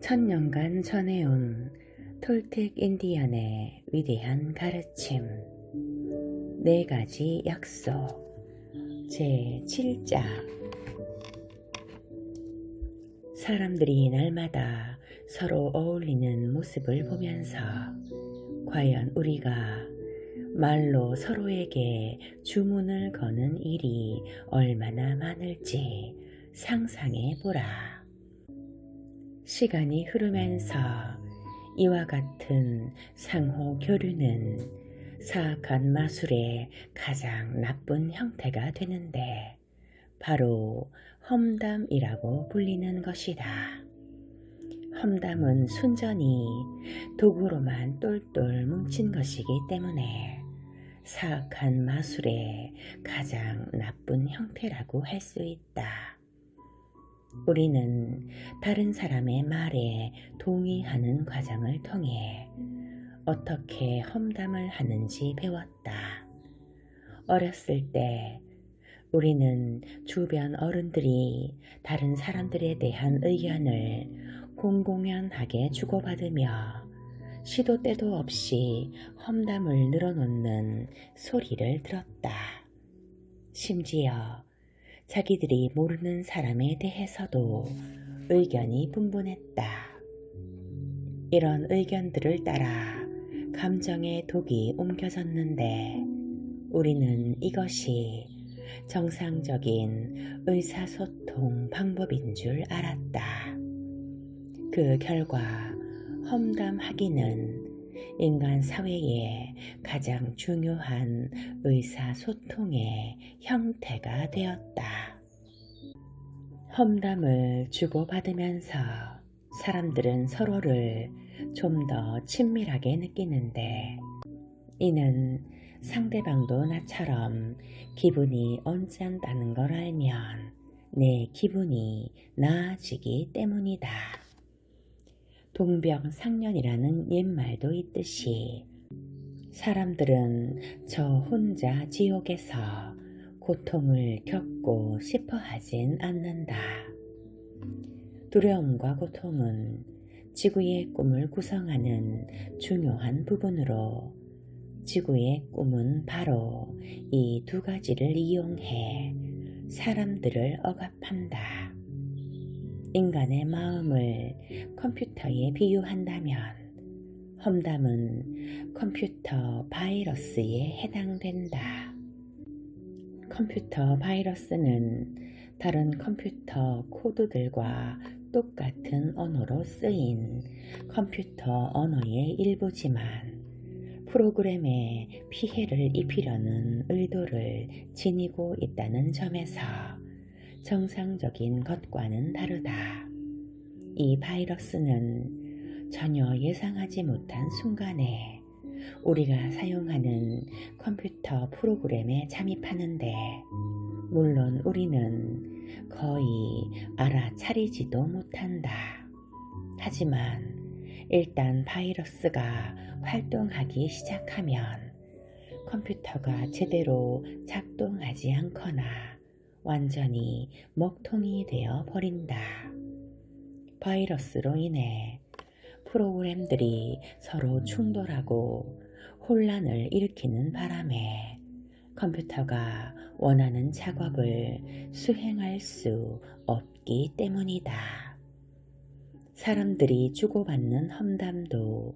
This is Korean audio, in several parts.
천년간 전해온 톨텍 인디언의 위대한 가르침, 네 가지 약속 제7장. 사람들이 날마다 서로 어울리는 모습을 보면서 과연 우리가 말로 서로에게 주문을 거는 일이 얼마나 많을지 상상해 보라. 시간이 흐르면서 이와 같은 상호 교류는 사악한 마술의 가장 나쁜 형태가 되는데 바로 험담이라고 불리는 것이다. 험담은 순전히 도구로만 똘똘 뭉친 것이기 때문에 사악한 마술의 가장 나쁜 형태라고 할 수 있다. 우리는 다른 사람의 말에 동의하는 과정을 통해 어떻게 험담을 하는지 배웠다. 어렸을 때 우리는 주변 어른들이 다른 사람들에 대한 의견을 공공연하게 주고받으며 시도 때도 없이 험담을 늘어놓는 소리를 들었다. 심지어 자기들이 모르는 사람에 대해서도 의견이 분분했다. 이런 의견들을 따라 감정의 독이 옮겨졌는데 우리는 이것이 정상적인 의사소통 방법인 줄 알았다. 그 결과 험담하기는 인간 사회의 가장 중요한 의사소통의 형태가 되었다. 험담을 주고받으면서 사람들은 서로를 좀 더 친밀하게 느끼는데 이는 상대방도 나처럼 기분이 언짢다는 걸 알면 내 기분이 나아지기 때문이다. 동병상련이라는 옛말도 있듯이 사람들은 저 혼자 지옥에서 고통을 겪고 싶어 하진 않는다. 두려움과 고통은 지구의 꿈을 구성하는 중요한 부분으로 지구의 꿈은 바로 이 두 가지를 이용해 사람들을 억압한다. 인간의 마음을 컴퓨터에 비유한다면 험담은 컴퓨터 바이러스에 해당된다. 컴퓨터 바이러스는 다른 컴퓨터 코드들과 똑같은 언어로 쓰인 컴퓨터 언어의 일부지만 프로그램에 피해를 입히려는 의도를 지니고 있다는 점에서 정상적인 것과는 다르다. 이 바이러스는 전혀 예상하지 못한 순간에 우리가 사용하는 컴퓨터 프로그램에 잠입하는데 물론 우리는 거의 알아차리지도 못한다. 하지만 일단 바이러스가 활동하기 시작하면 컴퓨터가 제대로 작동하지 않거나 완전히 먹통이 되어 버린다. 바이러스로 인해 프로그램들이 서로 충돌하고 혼란을 일으키는 바람에 컴퓨터가 원하는 작업을 수행할 수 없기 때문이다. 사람들이 주고받는 험담도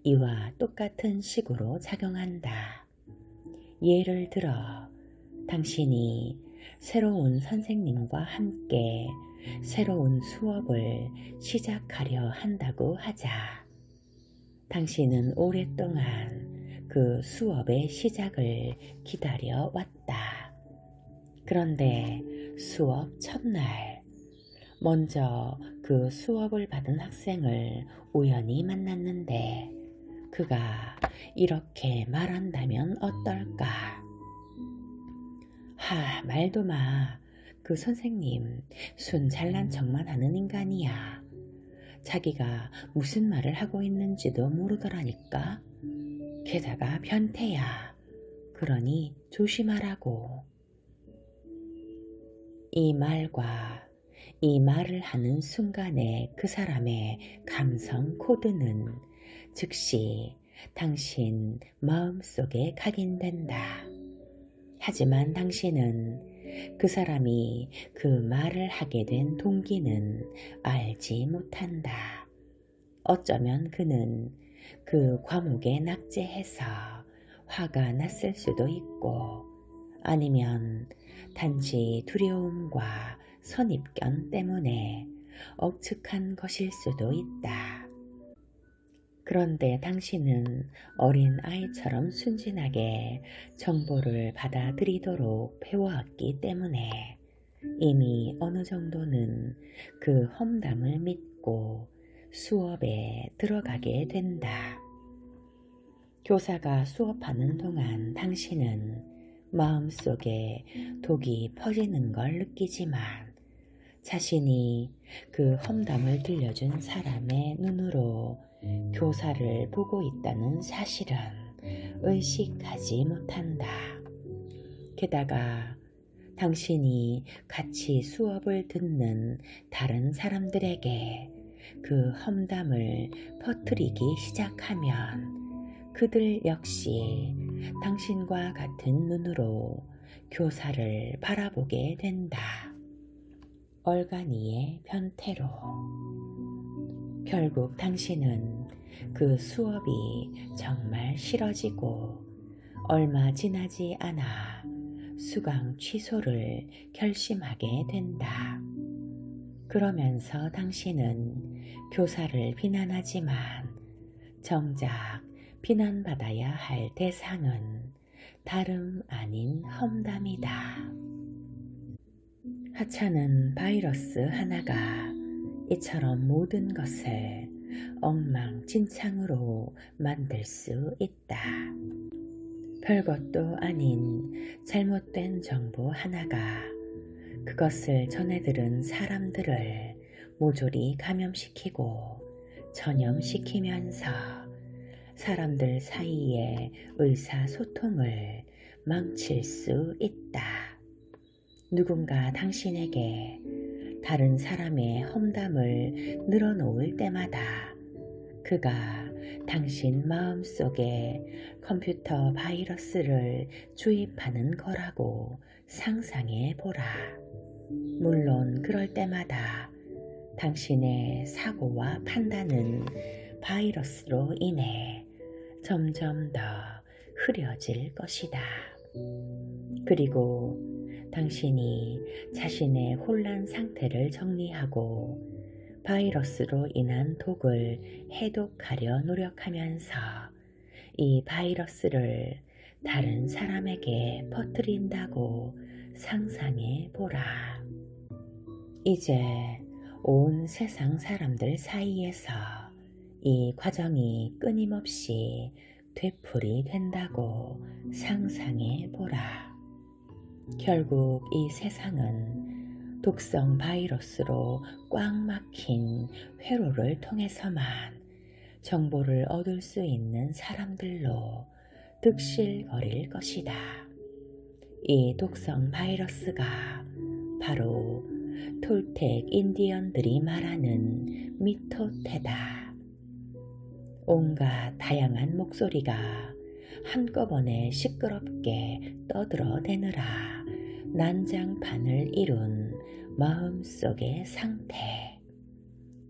이와 똑같은 식으로 작용한다. 예를 들어 당신이 새로운 선생님과 함께 새로운 수업을 시작하려 한다고 하자. 당신은 오랫동안 그 수업의 시작을 기다려 왔다. 그런데 수업 첫날 먼저 그 수업을 받은 학생을 우연히 만났는데 그가 이렇게 말한다면 어떨까? 말도 마. 그 선생님 순 잘난 척만 하는 인간이야. 자기가 무슨 말을 하고 있는지도 모르더라니까. 게다가 변태야. 그러니 조심하라고. 이 말과 이 말을 하는 순간에 그 사람의 감성 코드는 즉시 당신 마음속에 각인된다. 하지만 당신은 그 사람이 그 말을 하게 된 동기는 알지 못한다. 어쩌면 그는 그 과목에 낙제해서 화가 났을 수도 있고, 아니면 단지 두려움과 선입견 때문에 억측한 것일 수도 있다. 그런데 당신은 어린 아이처럼 순진하게 정보를 받아들이도록 배워왔기 때문에 이미 어느 정도는 그 험담을 믿고 수업에 들어가게 된다. 교사가 수업하는 동안 당신은 마음속에 독이 퍼지는 걸 느끼지만 자신이 그 험담을 들려준 사람의 눈으로 교사를 보고 있다는 사실은 의식하지 못한다. 게다가 당신이 같이 수업을 듣는 다른 사람들에게 그 험담을 퍼뜨리기 시작하면 그들 역시 당신과 같은 눈으로 교사를 바라보게 된다. 얼간이의 변태로. 결국 당신은 그 수업이 정말 싫어지고 얼마 지나지 않아 수강 취소를 결심하게 된다. 그러면서 당신은 교사를 비난하지만 정작 비난받아야 할 대상은 다름 아닌 험담이다. 하찮은 바이러스 하나가 이처럼 모든 것을 엉망진창으로 만들 수 있다. 별것도 아닌 잘못된 정보 하나가 그것을 전해들은 사람들을 모조리 감염시키고 전염시키면서 사람들 사이의 의사소통을 망칠 수 있다. 누군가 당신에게 다른 사람의 험담을 늘어놓을 때마다 그가 당신 마음속에 컴퓨터 바이러스를 주입하는 거라고 상상해 보라. 물론 그럴 때마다 당신의 사고와 판단은 바이러스로 인해 점점 더 흐려질 것이다. 그리고 당신이 자신의 혼란 상태를 정리하고 바이러스로 인한 독을 해독하려 노력하면서 이 바이러스를 다른 사람에게 퍼뜨린다고 상상해 보라. 이제 온 세상 사람들 사이에서 이 과정이 끊임없이 되풀이 된다고 상상해 보라. 결국 이 세상은 독성 바이러스로 꽉 막힌 회로를 통해서만 정보를 얻을 수 있는 사람들로 득실거릴 것이다. 이 독성 바이러스가 바로 톨텍 인디언들이 말하는 미토테다. 온갖 다양한 목소리가 한꺼번에 시끄럽게 떠들어대느라 난장판을 이룬 마음속의 상태.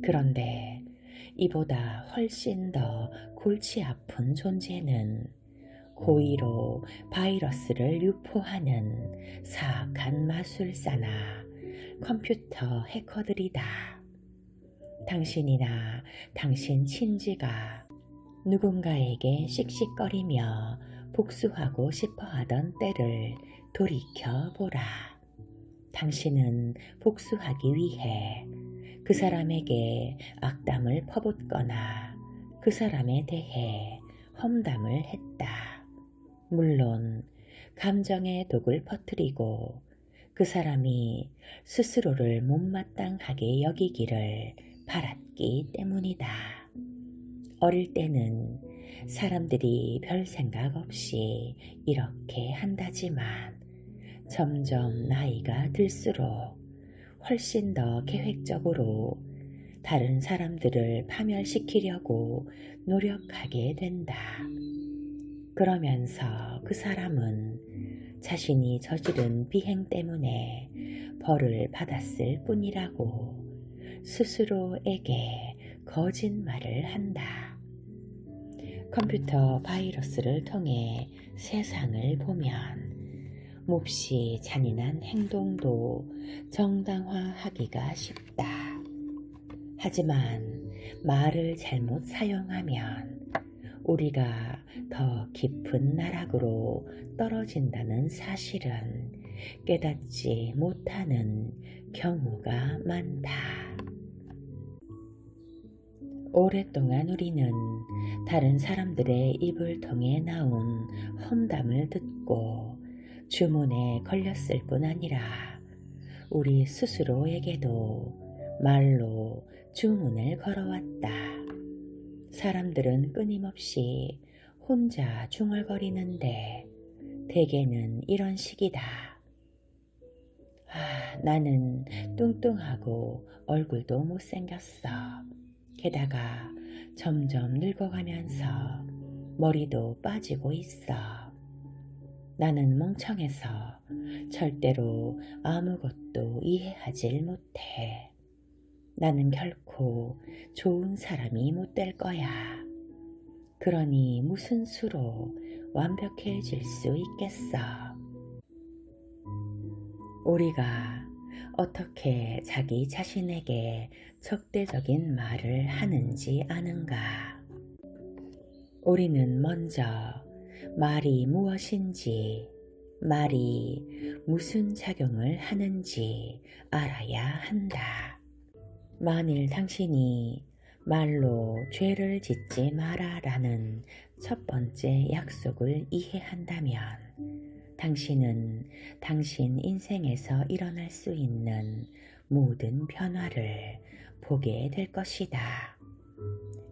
그런데 이보다 훨씬 더 골치 아픈 존재는 고의로 바이러스를 유포하는 사악한 마술사나 컴퓨터 해커들이다. 당신이나 당신 친지가 누군가에게 씩씩거리며 복수하고 싶어 하던 때를 돌이켜보라. 당신은 복수하기 위해 그 사람에게 악담을 퍼붓거나 그 사람에 대해 험담을 했다. 물론 감정의 독을 퍼뜨리고 그 사람이 스스로를 못마땅하게 여기기를 바랐기 때문이다. 어릴 때는 사람들이 별 생각 없이 이렇게 한다지만 점점 나이가 들수록 훨씬 더 계획적으로 다른 사람들을 파멸시키려고 노력하게 된다. 그러면서 그 사람은 자신이 저지른 비행 때문에 벌을 받았을 뿐이라고 스스로에게 거짓말을 한다. 컴퓨터 바이러스를 통해 세상을 보면 몹시 잔인한 행동도 정당화하기가 쉽다. 하지만 말을 잘못 사용하면 우리가 더 깊은 나락으로 떨어진다는 사실은 깨닫지 못하는 경우가 많다. 오랫동안 우리는 다른 사람들의 입을 통해 나온 험담을 듣고 주문에 걸렸을 뿐 아니라 우리 스스로에게도 말로 주문을 걸어왔다. 사람들은 끊임없이 혼자 중얼거리는데 대개는 이런 식이다. 나는 뚱뚱하고 얼굴도 못생겼어. 게다가 점점 늙어가면서 머리도 빠지고 있어. 나는 멍청해서 절대로 아무것도 이해하질 못해. 나는 결코 좋은 사람이 못 될 거야. 그러니 무슨 수로 완벽해질 수 있겠어. 우리가 어떻게 자기 자신에게 적대적인 말을 하는지 아는가? 우리는 먼저 말이 무엇인지, 말이 무슨 작용을 하는지 알아야 한다. 만일 당신이 말로 죄를 짓지 마라라는 첫 번째 약속을 이해한다면 당신은 당신 인생에서 일어날 수 있는 모든 변화를 보게 될 것이다.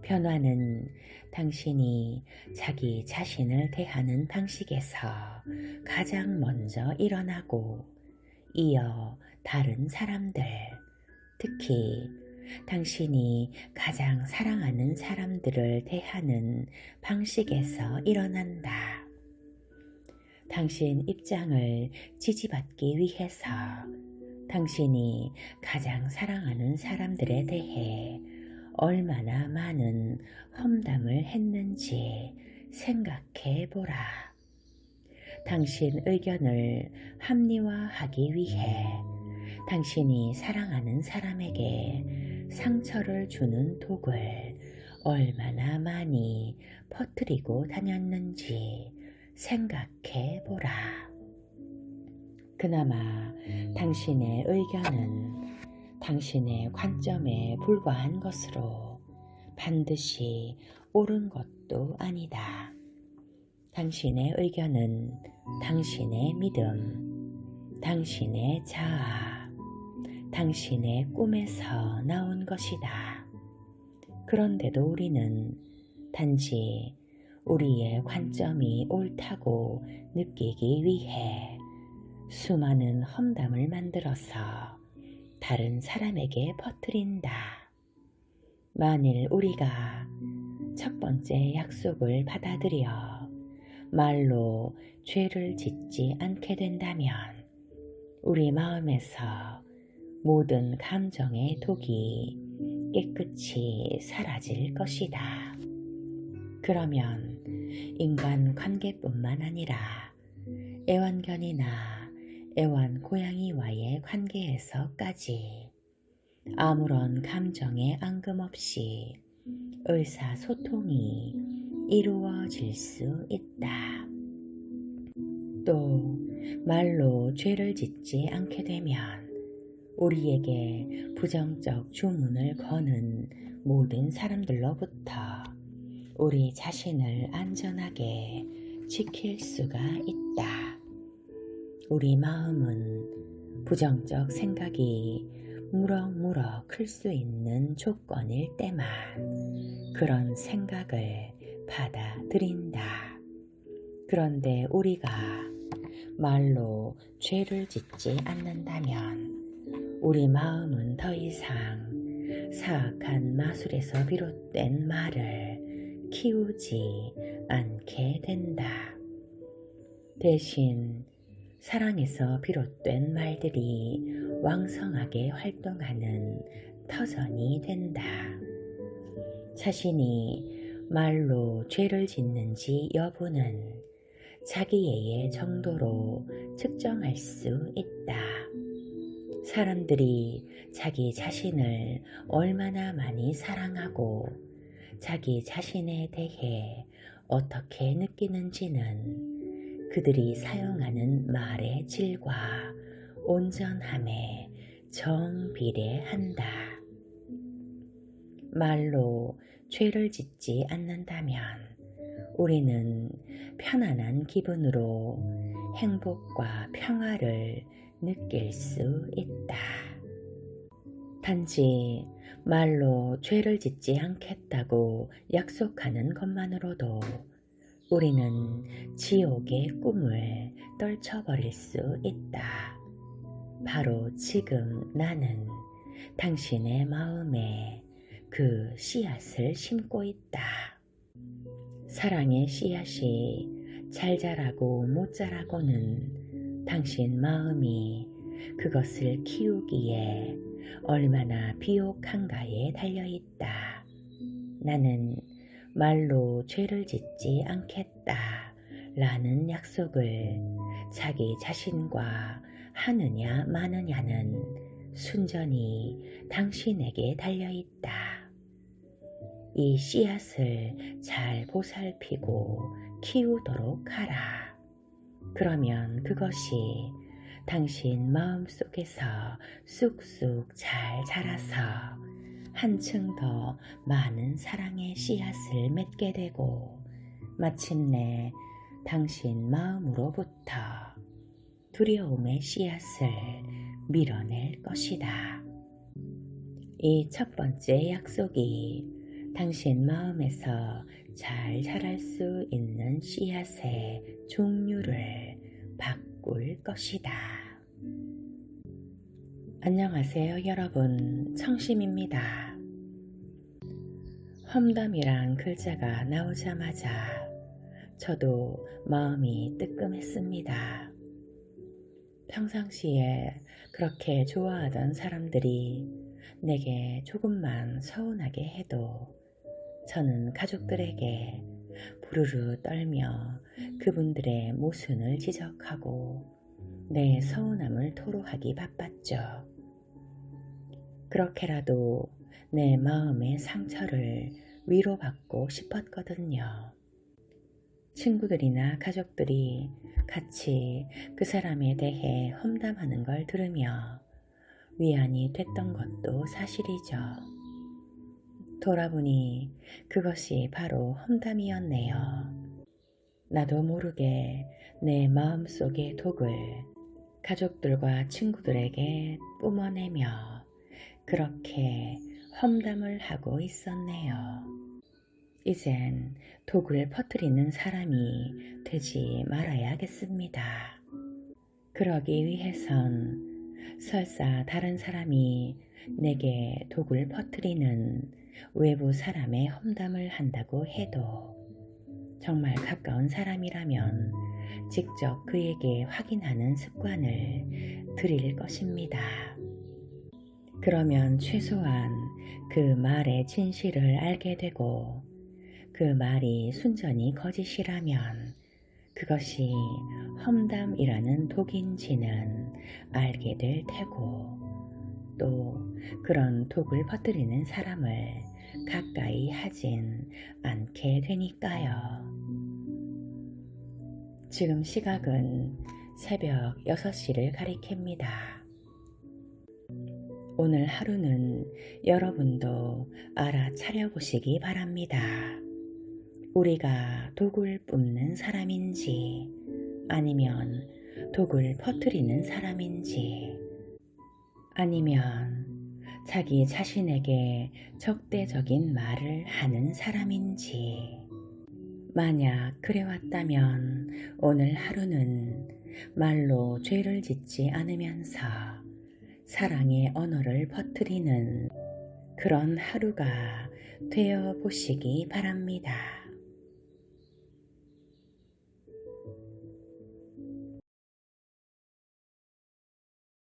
변화는 당신이 자기 자신을 대하는 방식에서 가장 먼저 일어나고 이어 다른 사람들, 특히 당신이 가장 사랑하는 사람들을 대하는 방식에서 일어난다. 당신 입장을 지지받기 위해서 당신이 가장 사랑하는 사람들에 대해 얼마나 많은 험담을 했는지 생각해 보라. 당신 의견을 합리화하기 위해 당신이 사랑하는 사람에게 상처를 주는 독을 얼마나 많이 퍼뜨리고 다녔는지 생각해 보라. 그나마 당신의 의견은 당신의 관점에 불과한 것으로 반드시 옳은 것도 아니다. 당신의 의견은 당신의 믿음, 당신의 자아, 당신의 꿈에서 나온 것이다. 그런데도 우리는 단지 우리의 관점이 옳다고 느끼기 위해 수많은 험담을 만들어서 다른 사람에게 퍼뜨린다. 만일 우리가 첫 번째 약속을 받아들여 말로 죄를 짓지 않게 된다면 우리 마음에서 모든 감정의 독이 깨끗이 사라질 것이다. 그러면 인간 관계뿐만 아니라 애완견이나 애완고양이와의 관계에서까지 아무런 감정의 앙금 없이 의사소통이 이루어질 수 있다. 또 말로 죄를 짓지 않게 되면 우리에게 부정적 주문을 거는 모든 사람들로부터 우리 자신을 안전하게 지킬 수가 있다. 우리 마음은 부정적 생각이 무럭무럭 클 수 있는 조건일 때만 그런 생각을 받아들인다. 그런데 우리가 말로 죄를 짓지 않는다면 우리 마음은 더 이상 사악한 마술에서 비롯된 말을 키우지 않게 된다. 대신 사랑에서 비롯된 말들이 왕성하게 활동하는 터전이 된다. 자신이 말로 죄를 짓는지 여부는 자기의 정도로 측정할 수 있다. 사람들이 자기 자신을 얼마나 많이 사랑하고 자기 자신에 대해 어떻게 느끼는지는 그들이 사용하는 말의 질과 온전함에 정비례한다. 말로 죄를 짓지 않는다면 우리는 편안한 기분으로 행복과 평화를 느낄 수 있다. 단지 말로 죄를 짓지 않겠다고 약속하는 것만으로도 우리는 지옥의 꿈을 떨쳐버릴 수 있다. 바로 지금 나는 당신의 마음에 그 씨앗을 심고 있다. 사랑의 씨앗이 잘 자라고 못 자라고는 당신 마음이 그것을 키우기에 얼마나 비옥한가에 달려있다. 나는 말로 죄를 짓지 않겠다 라는 약속을 자기 자신과 하느냐 마느냐는 순전히 당신에게 달려있다. 이 씨앗을 잘 보살피고 키우도록 하라. 그러면 그것이 당신 마음속에서 쑥쑥 잘 자라서 한층 더 많은 사랑의 씨앗을 맺게 되고 마침내 당신 마음으로부터 두려움의 씨앗을 밀어낼 것이다. 이 첫 번째 약속이 당신 마음에서 잘 자랄 수 있는 씨앗의 종류를 바꿀 것이다. 안녕하세요 여러분, 청심입니다. 험담이란 글자가 나오자마자 저도 마음이 뜨끔했습니다. 평상시에 그렇게 좋아하던 사람들이 내게 조금만 서운하게 해도 저는 가족들에게 부르르 떨며 그분들의 모순을 지적하고 내 서운함을 토로하기 바빴죠. 그렇게라도 내 마음의 상처를 위로받고 싶었거든요. 친구들이나 가족들이 같이 그 사람에 대해 험담하는 걸 들으며 위안이 됐던 것도 사실이죠. 돌아보니 그것이 바로 험담이었네요. 나도 모르게 내 마음속의 독을 가족들과 친구들에게 뿜어내며 그렇게 험담을 하고 있었네요. 이젠 독을 퍼뜨리는 사람이 되지 말아야겠습니다. 그러기 위해선 설사 다른 사람이 내게 독을 퍼뜨리는 외부 사람의 험담을 한다고 해도 정말 가까운 사람이라면 직접 그에게 확인하는 습관을 들일 것입니다. 그러면 최소한 그 말의 진실을 알게 되고 그 말이 순전히 거짓이라면 그것이 험담이라는 독인지는 알게 될 테고 또 그런 독을 퍼뜨리는 사람을 가까이 하진 않게 되니까요. 지금 시각은 새벽 6시를 가리킵니다. 오늘 하루는 여러분도 알아차려보시기 바랍니다. 우리가 독을 뿜는 사람인지 아니면 독을 퍼뜨리는 사람인지 아니면 자기 자신에게 적대적인 말을 하는 사람인지 만약 그래왔다면 오늘 하루는 말로 죄를 짓지 않으면서 사랑의 언어를 퍼뜨리는 그런 하루가 되어 보시기 바랍니다.